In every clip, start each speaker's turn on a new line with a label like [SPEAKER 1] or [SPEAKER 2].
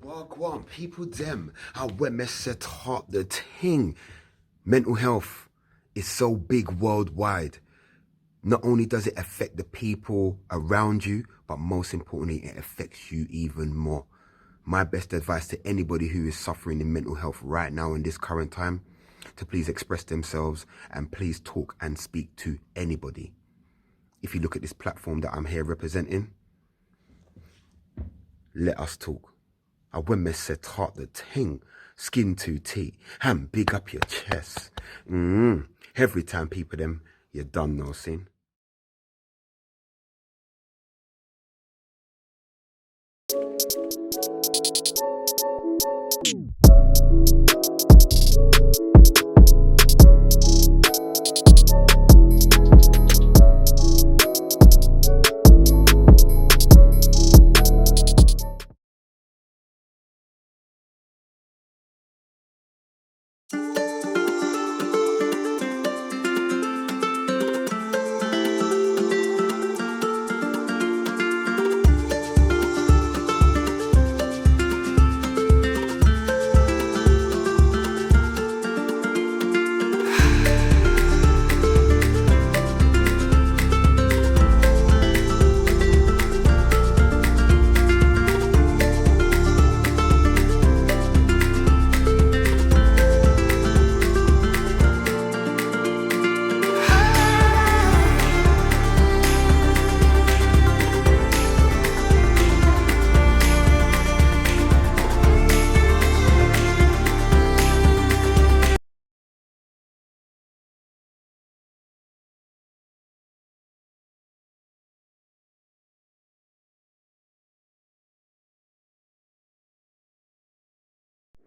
[SPEAKER 1] Wagwan, people them, how we set heart the thing. Mental health is so big worldwide. Not only does it affect the people around you, but most importantly, it affects you even more. My best advice to anybody who is suffering in mental health right now in this current time, to please express themselves and please talk and speak to anybody. If you look at this platform that I'm here representing, let us talk. I when me set heart the ting, skin to teeth, and big up your chest. Every time people them, you done no sin.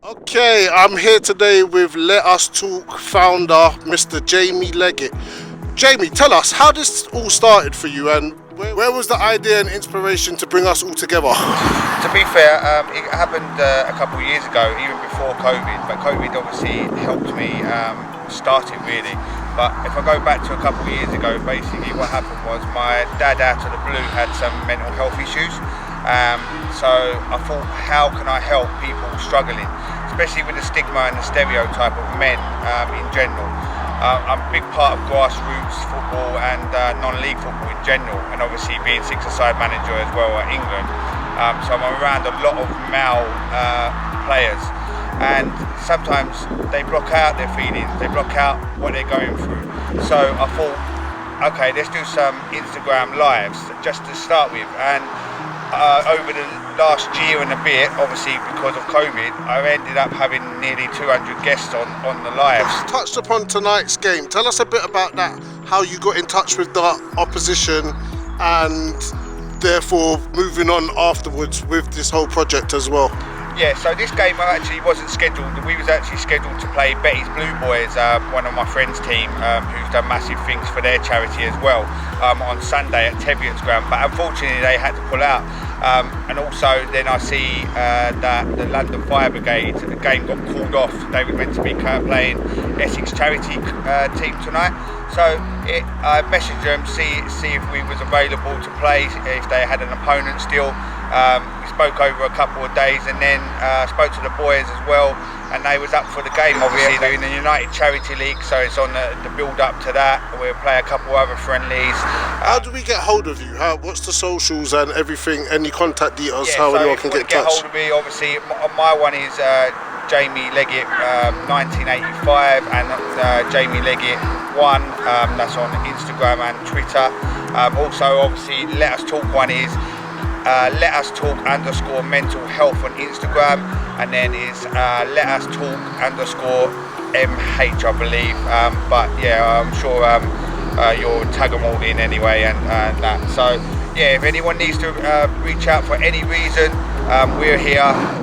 [SPEAKER 2] Okay, I'm here today with Let Us Talk founder, Mr. Jamie Leggett. Jamie, tell us, how this all started for you and where was the idea and inspiration to bring us all together?
[SPEAKER 3] To be fair, it happened a couple of years ago, even before COVID, but COVID obviously helped me start it really. But if I go back to a couple of years ago, basically what happened was my dad out of the blue had some mental health issues. So I thought, how can I help people struggling, especially with the stigma and the stereotype of men in general. I'm a big part of grassroots football and non-league football in general, and obviously being six-a-side manager as well at England. So I'm around a lot of male players, and sometimes they block out their feelings, they block out what they're going through. So I thought, okay, let's do some Instagram lives just to start with. And over the last year and a bit, obviously because of COVID, I've ended up having nearly 200 guests on the lives.
[SPEAKER 2] Touched upon tonight's game. Tell us a bit about that, how you got in touch with the opposition and therefore moving on afterwards with this whole project as well.
[SPEAKER 3] Yeah, so this game actually wasn't scheduled. We was actually scheduled to play Betty's Blue Boys, one of my friends' team, who's done massive things for their charity as well, on Sunday at Teviot's ground. But unfortunately, they had to pull out. And also, then I see that the London Fire Brigade game got called off. They were meant to be playing Essex charity team tonight. So I messaged them, see if we was available to play, if they had an opponent still. We spoke over a couple of days, and then spoke to the boys as well, and they was up for the game. Obviously they're in the United Charity League, so it's on the build up to that. We'll play a couple other friendlies.
[SPEAKER 2] How do we get hold of you? What's the socials and everything, any contact details, how anyone can get in touch?
[SPEAKER 3] Hold of me, obviously my one is Jamie Leggett 1985, and Jamie Leggett 1, that's on Instagram and Twitter. Also obviously Let Us Talk one is Let Us Talk _ mental health on Instagram, and then it's Let Us Talk _ MH, I believe. But yeah, I'm sure you'll tag them all in anyway, and that. So yeah, if anyone needs to reach out for any reason, we're here.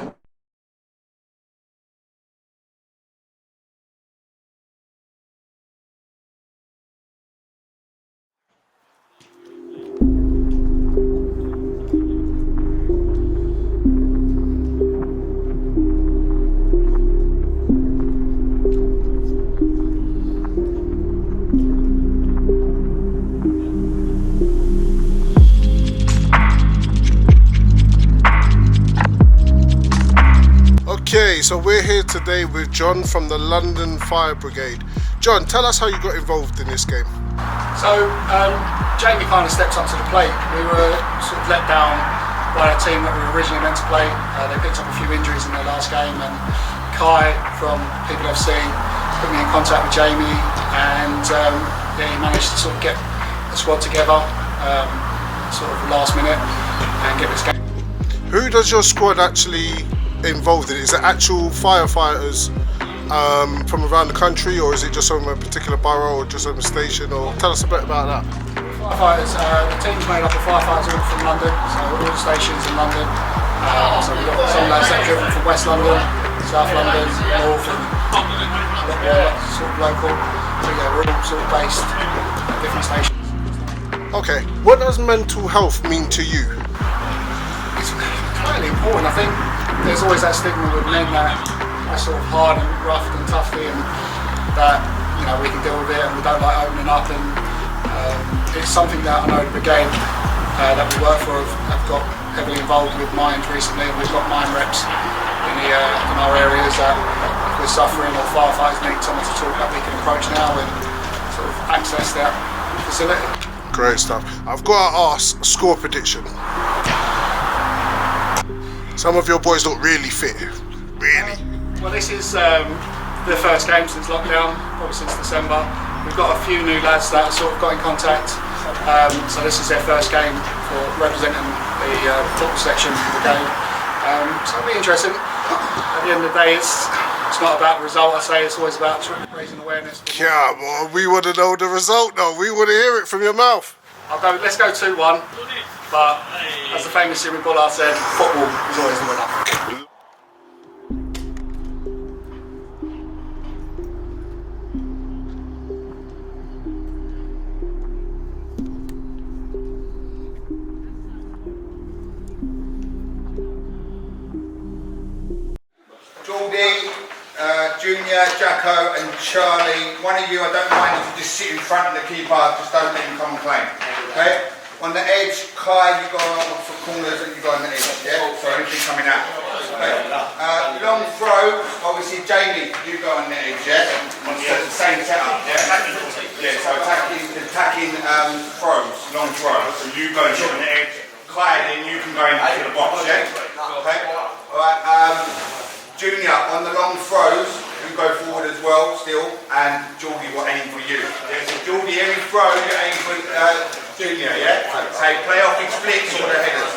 [SPEAKER 2] Okay, so we're here today with John from the London Fire Brigade. John, tell us how you got involved in this game.
[SPEAKER 4] So Jamie kind of stepped up to the plate. We were sort of let down by a team that we were originally meant to play. They picked up a few injuries in their last game, and Kai from People FC put me in contact with Jamie, and he managed to sort of get the squad together sort of last minute and get this game.
[SPEAKER 2] Who does your squad actually involved in it? Is it actual firefighters from around the country, or is it just from a particular borough or just from a station? Or tell us a bit about that.
[SPEAKER 4] Firefighters, the team's made up of firefighters all from London, so all the stations in London. So we've got some lads that are driven from West London, South London, North, and sort of local. So yeah, we're all sort of based at different stations.
[SPEAKER 2] Okay, what does mental health mean to you?
[SPEAKER 4] It's really important. I think there's always that stigma with men that are sort of hard and rough and toughy, and that we can deal with it and we don't like opening up. And it's something that I know the Brigade that we work for have got heavily involved with Mind recently, and we've got Mind reps in our areas that if we're suffering or firefighters need someone to talk that we can approach now and sort of access that facility.
[SPEAKER 2] Great stuff. I've got to ask, score prediction. Some of your boys look really fit. Really.
[SPEAKER 4] Well, this is the first game since lockdown, probably since December. We've got a few new lads that sort of got in contact. So this is their first game for representing the football section of the game. So it'll be interesting. At the end of the day, it's not about the result. I say it's always about raising awareness.
[SPEAKER 2] Yeah, well, we want to know the result though. We want to hear it from your mouth.
[SPEAKER 4] Let's go 2-1. But as the famous Jimmy Bullard said, football is always the winner.
[SPEAKER 3] Geordie, Junior, Jacko and Charlie, one of you, I don't mind if you just sit in front of the keeper, just don't let him come and claim. Okay? On the edge, Kai, you go on for corners and you go on the edge, yeah? So anything coming out. Okay. Long throw, obviously Jamie, you go on the edge, yeah? So it's the same setup, yeah? Yeah, so attacking throws, long throws. So you go and sit on the edge. Kai, then you can go into the box, yeah? Okay? Alright, Junior, on the long throws, you go forward as well, still, and Geordie will aim for you. Yeah, so Geordie, every throw, you aim for Junior, yeah? So play off in splits or the headers.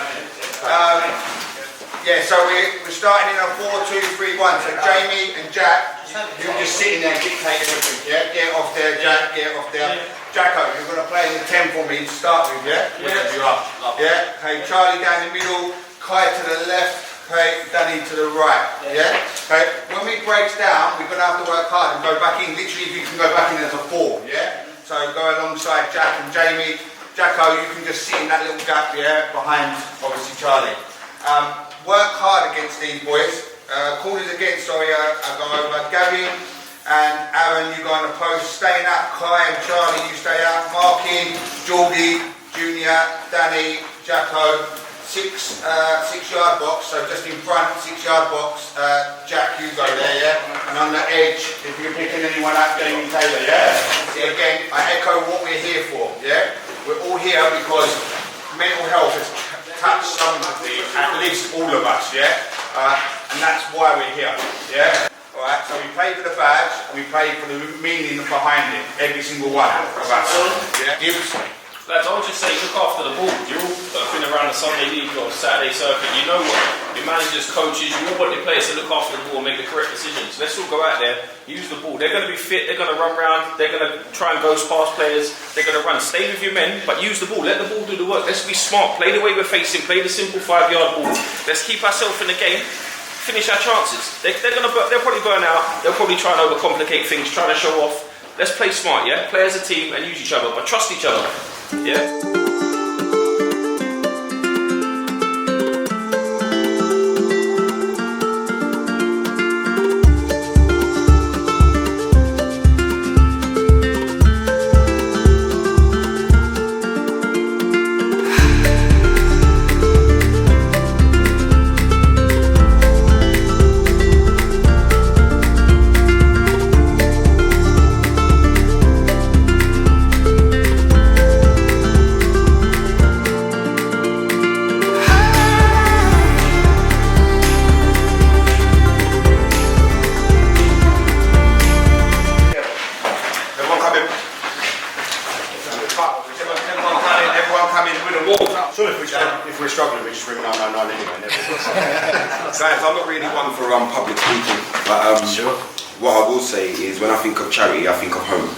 [SPEAKER 3] Yeah, so we're starting in a 4-2-3-1. So Jamie and Jack, you're just sitting there dictating everything, yeah? Get off there, Jack, get off there. Jacko, you're going to play in the 10 for me to start with, yeah? Yeah, you are. Yeah? Okay, Charlie down the middle, Kai to the left. Okay, Danny to the right, yeah? Okay, when we breaks down, we're going to have to work hard and go back in, literally if you can go back in as a 4, yeah? So go alongside Jack and Jamie. Jacko, you can just sit in that little gap, yeah, behind, obviously, Charlie. Work hard against these boys. Corners against, sorry, I go over. Gavin and Aaron, you go on the post. Staying up, Kai and Charlie, you stay up. Marking, Geordie, Junior, Danny, Jacko. 6-yard box, so just in front, 6-yard box, Jack, you go there, yeah? And on the edge, if you're picking anyone up, Jamie Taylor, yeah? See, again, I echo what we're here for, yeah? We're all here because mental health has touched somebody, at least all of us, yeah? And that's why we're here, yeah? Alright, so we play for the badge, and we play for the meaning behind it, every single one of us, yeah?
[SPEAKER 5] Lads, I would just say look after the ball. You're all been around the Sunday League or Saturday circuit. You know what your managers, coaches, you all want the players to look after the ball and make the correct decisions. Let's all go out there, use the ball. They're going to be fit, they're going to run around, they're going to try and go past players, they're going to run. Stay with your men, but use the ball. Let the ball do the work. Let's be smart. Play the way we're facing. Play the simple 5-yard ball. Let's keep ourselves in the game. Finish our chances. They'll probably burn out. They'll probably try and overcomplicate things, trying to show off. Let's play smart, yeah? Play as a team and use each other, but trust each other. Yeah.
[SPEAKER 1] times I'm not really one for public speaking, but what I will say is when I think of charity, I think of home,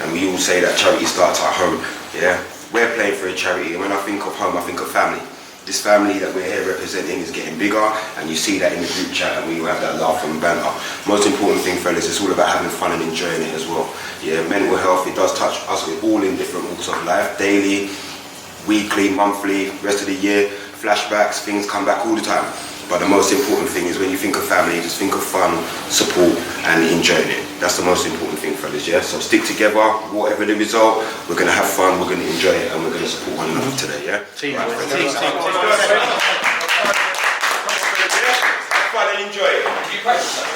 [SPEAKER 1] and we all say that charity starts at home. Yeah, we're playing for a charity, and when I think of home, I think of family. This family that we're here representing is getting bigger, and you see that in the group chat, and we all have that laugh and banter. Most important thing, fellas, it's all about having fun and enjoying it as well. Yeah, mental health, it does touch us all in different walks of life, daily, weekly, monthly, rest of the year, flashbacks, things come back all the time. But the most important thing is when you think of family, just think of fun, support, and enjoying it. That's the most important thing, fellas, yeah? So stick together, whatever the result, we're going to have fun, we're going to enjoy it, and we're going to support one another today, yeah?
[SPEAKER 5] Team.
[SPEAKER 1] Have fun and enjoy it.
[SPEAKER 5] You practice that.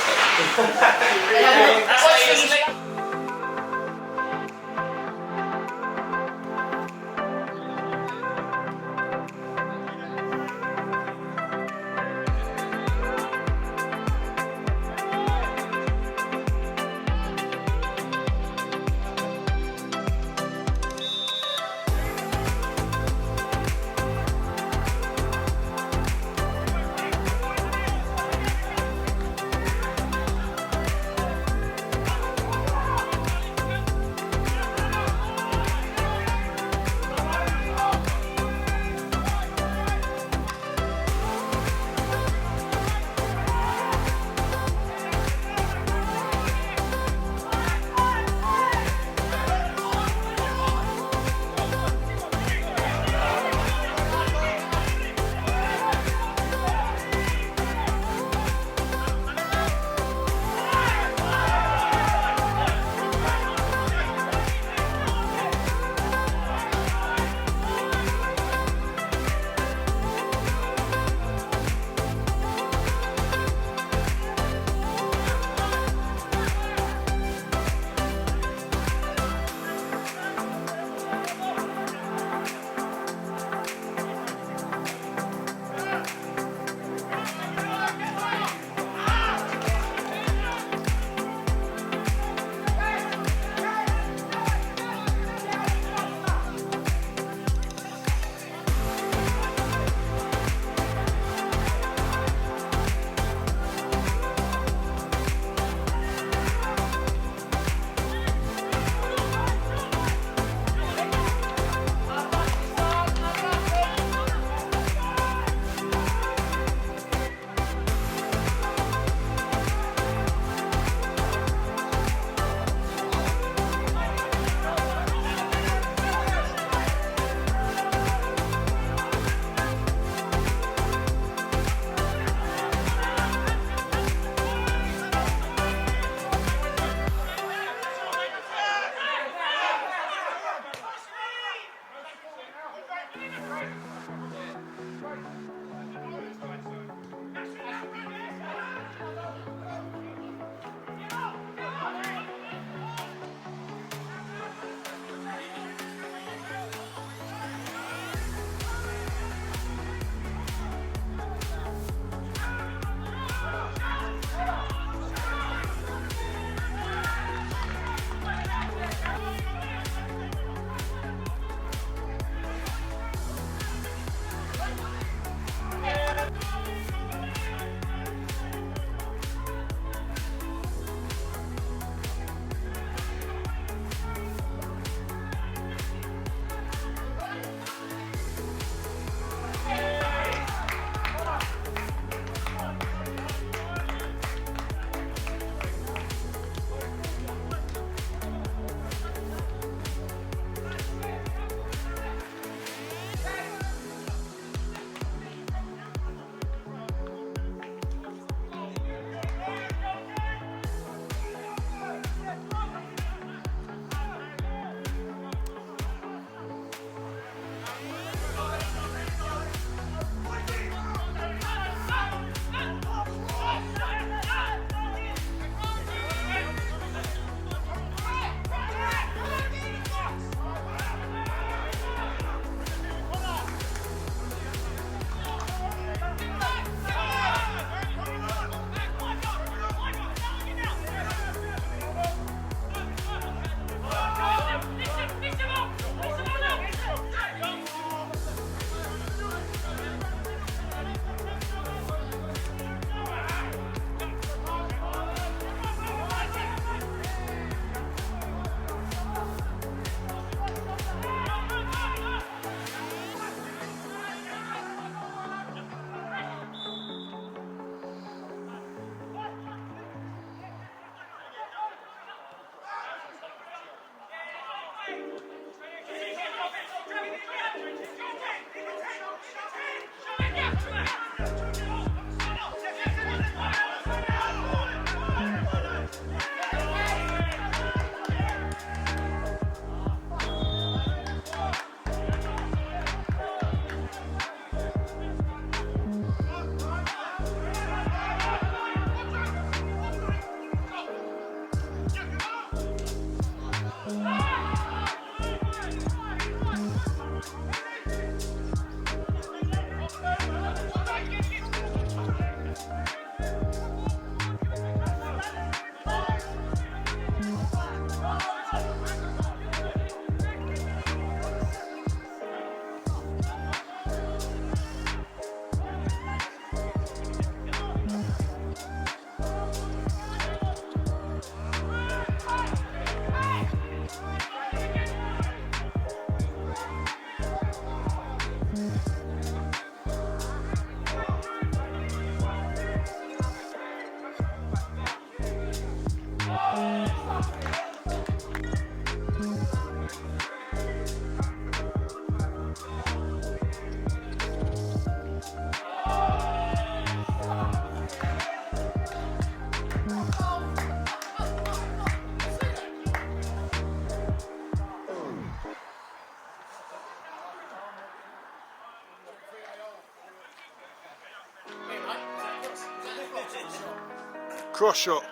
[SPEAKER 2] Cross shot.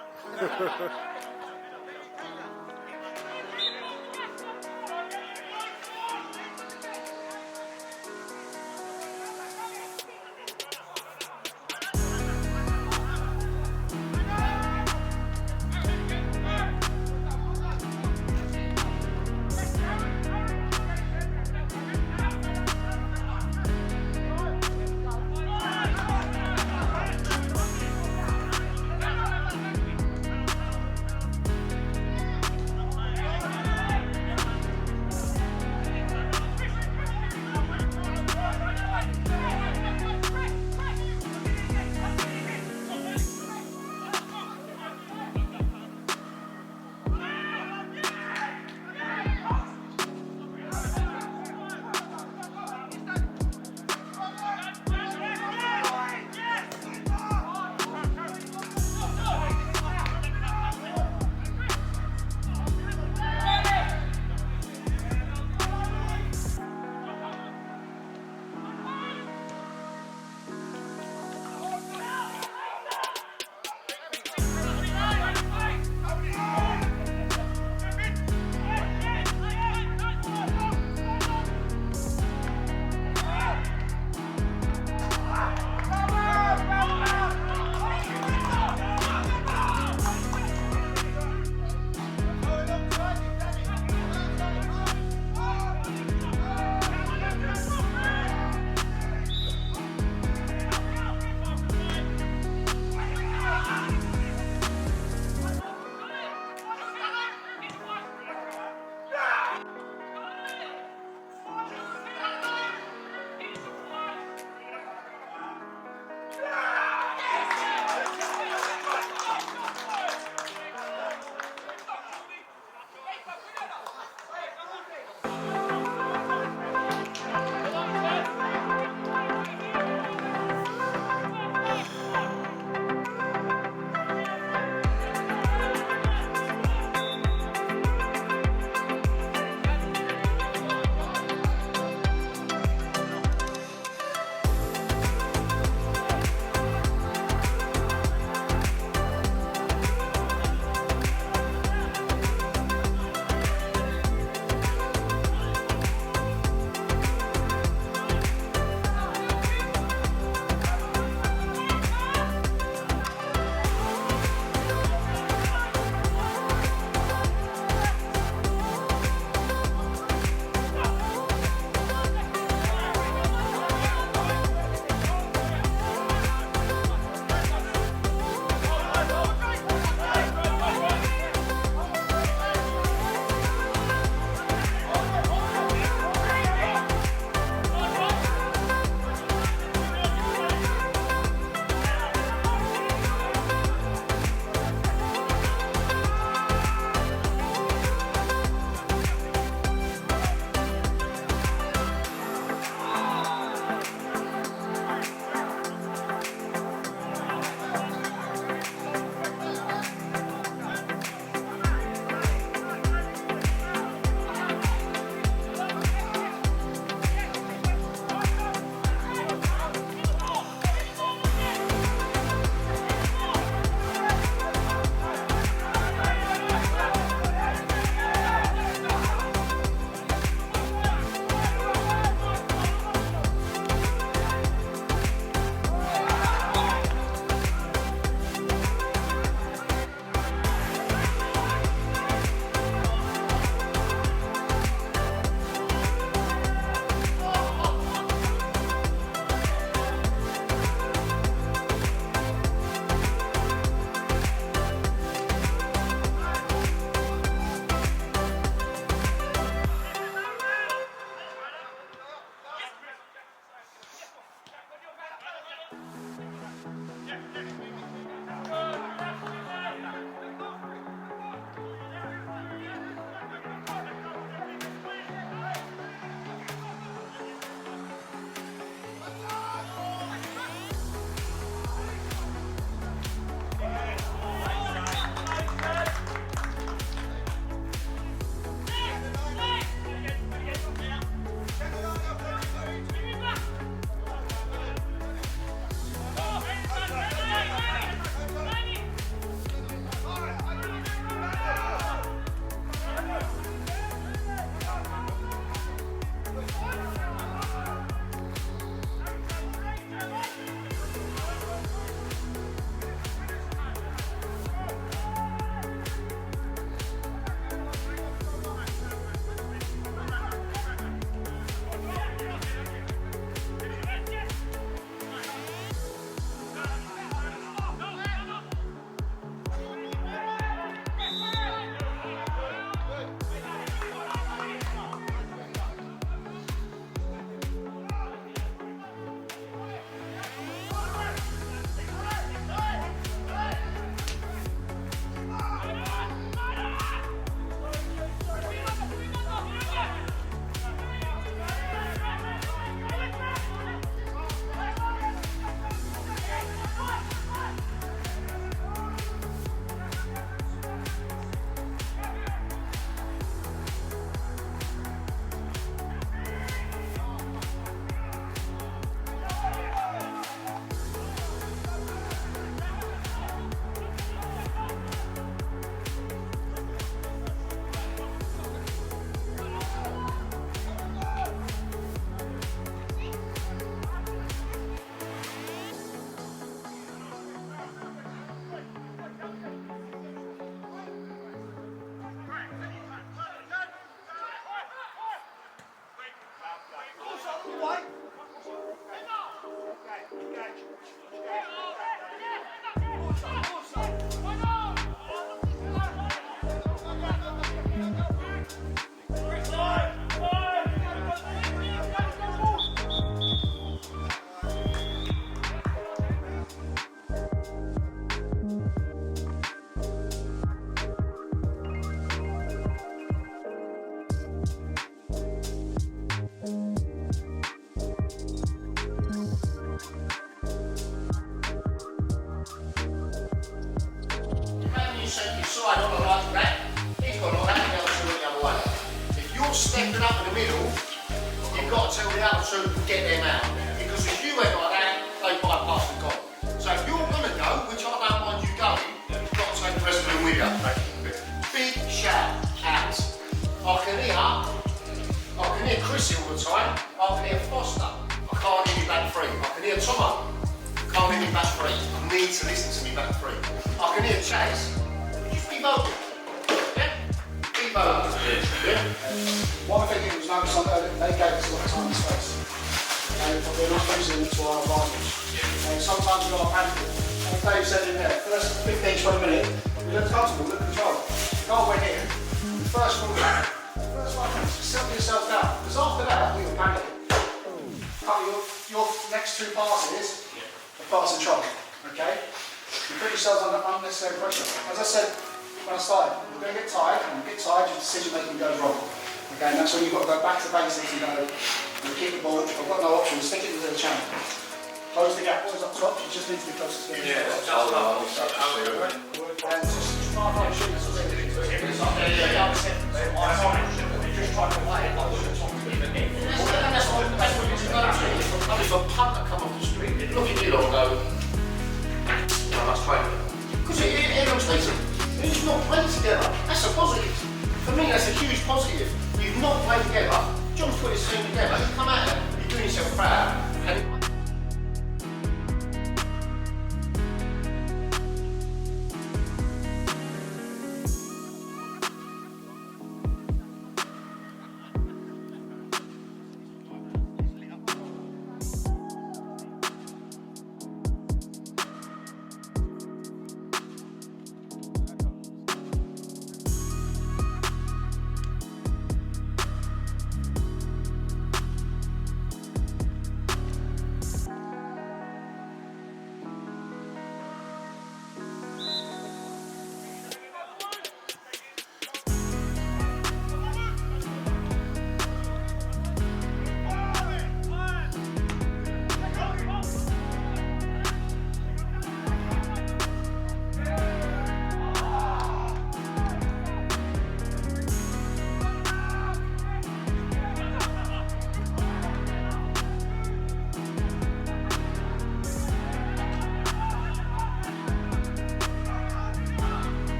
[SPEAKER 4] Side on the right back, he's got all that and the other two the other way. If you're stepping up in the middle, you've got to tell the other two to get them out. Because if you went like that, they bypass the goal. So if you're going to go, which I don't mind you going, you've got to take the rest of them with you. Big shout out. I can hear Chrissy all the time. I can hear Foster. I can't hear me back three. I can hear Tomo. Can't hear me back three. I need to listen to me back three. I can hear Chase. Just be vocal. Yeah? Be vocal. Yeah?
[SPEAKER 6] One thing that was noticed on they gave us a lot of time and space. And we're not using it to our advantage. And sometimes we've got a panic. And Dave said in there, first 15-20 minutes, we looked comfortable, looked control. Goal went in, the first 5 minutes, just settle yourself down. Because after that, we were panicking. Your next two passes are pass and try. Okay? You put yourselves under unnecessary pressure. As I said when I started, you're going to get tired, and you get tired, your decision making goes wrong. Okay, and that's when you've got to go back to basics and go, you keep the ball, I've got no option, stick it into the channel. Close the gap, boys up top, you just need to be close to the
[SPEAKER 5] Yeah, that's all.
[SPEAKER 6] and just try and shoot this already. Just try to play it like you're talking to me.
[SPEAKER 4] That's what you should go to. I mean, if a punter come off the street, they'd look at you lot and go, no, that's fine. Because it looks decent. You've not played together. That's a positive. For me, that's a huge positive. You've not played together. John's put his team together. You come out there, you're doing yourself proud. And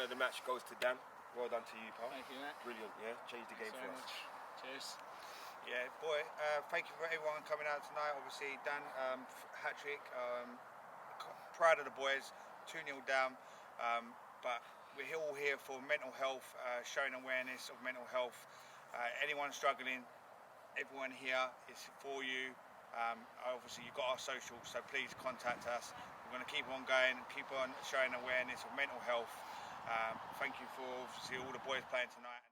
[SPEAKER 7] of the match goes to Dan. Well done to you, pal.
[SPEAKER 8] Thank you, mate.
[SPEAKER 7] Brilliant, yeah. Changed the game
[SPEAKER 8] Thanks
[SPEAKER 7] for
[SPEAKER 8] very
[SPEAKER 7] us.
[SPEAKER 8] much. Cheers.
[SPEAKER 3] Yeah, boy, thank you for everyone coming out tonight. Obviously, Dan, hat-trick. Proud of the boys, 2-0 down. But we're all here for mental health, showing awareness of mental health. Anyone struggling, everyone here is for you. Obviously, you've got our socials, so please contact us. We're going to keep on going, keep on showing awareness of mental health. Thank you for obviously all the boys playing tonight.